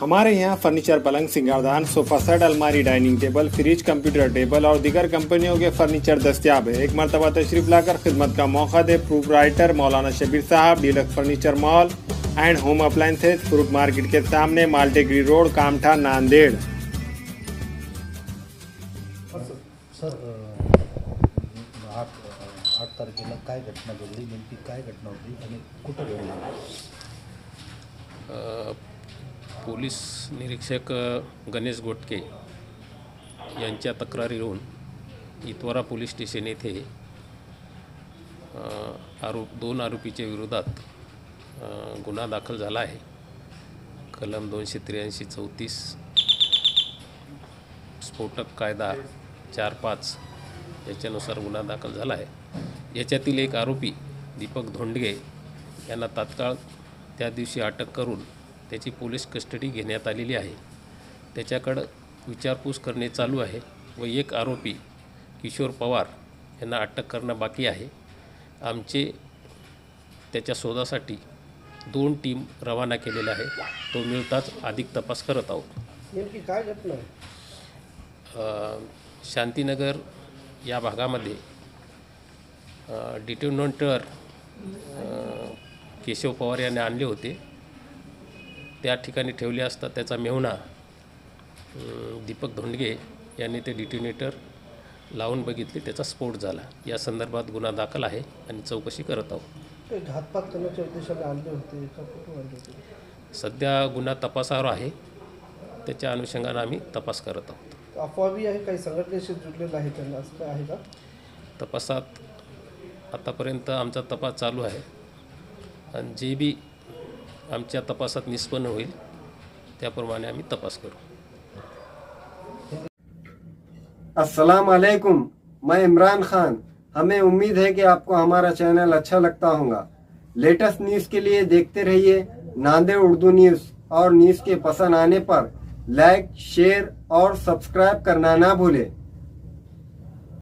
हमारे यहाँ फर्नीचर, पलंग, सिंगारदान, सोफा सेट, अलमारी, dining table, fridge, computer table और दीगर कंपनियों के फर्नीचर दस्तियाब है। एक मरतबा तशरीफ लाकर खिदमत का मौका दे। प्रोपराइटर मौलाना शबीर साहब, deluxe furniture mall and home appliances, fruit market के सामने, माल्टेगिरी रोड, कामठा, नांदेड़। सर 8 तारखेला काय घटना घडली, नेमकी काय घटना होती आणि कुठं घडली? पोलीस निरीक्षक गणेश गोटके यांच्या तक्रारीवरून इतवारा पोलीस स्टेशन येथे दोन आरोपीच्या विरोधात गुन्हा दाखल झाला आहे। कलम 283-34 स्फोटक कायदा 4-5 याच्यानुसार गुन्हा दाखल झाला आहे। याच्यातील एक आरोपी दीपक धोंडगे यांना तात्काळ त्या दिवशी अटक करून त्याची पोलीस कस्टडी घेण्यात आलेली आहे। त्याच्याकडं विचारपूस करणे चालू आहे व एक आरोपी किशोर पवार यांना अटक करणं बाकी आहे। आमचे त्याच्या शोधासाठी 2 टीम रवाना केलेल्या आहे। तो मिळताच अधिक तपास करत आहोत। नेमकी काय घटना आहे? शांतीनगर या भागामध्ये डिटोनेटर केशव पवार यांनी आणले होते। त्या ठिकाणी ठेवले असता त्याचा मेहुणा दीपक धोंडगे यांनी ते डिटोनेटर लावून बघितले, त्याचा स्फोट झाला। या संदर्भात गुन्हा दाखल आहे आणि चौकशी करत आहोत। घातपात करण्याच्या उद्देशाने आणले होते का कुठून आणले होते? सध्या गुन्हा तपासावर आहे, त्याच्या अनुषंगाने आम्ही तपास करत आहोत। अफवाही आहे, काही संघटनेशी जुडलेलं आहे त्यांना, असं काय आहे का? तपासात आतापर्यंत आमचा तपास चालू आहे आणि जे बी आमच्या तपासात निष्पन्न होईल त्याप्रमाणे आम्ही तपास करू। अस्सलाम वालेकुम, मैं इमरान खान। हमें उम्मीद है कि आपको हमारा चैनल अच्छा लगता होगा। लेटेस्ट न्यूज़ के लिए देखते रहिए नांदेड़ उर्दू न्यूज़ और न्यूज़ के पसंद आने पर लाइक, शेयर और सब्सक्राइब करना ना भूलें।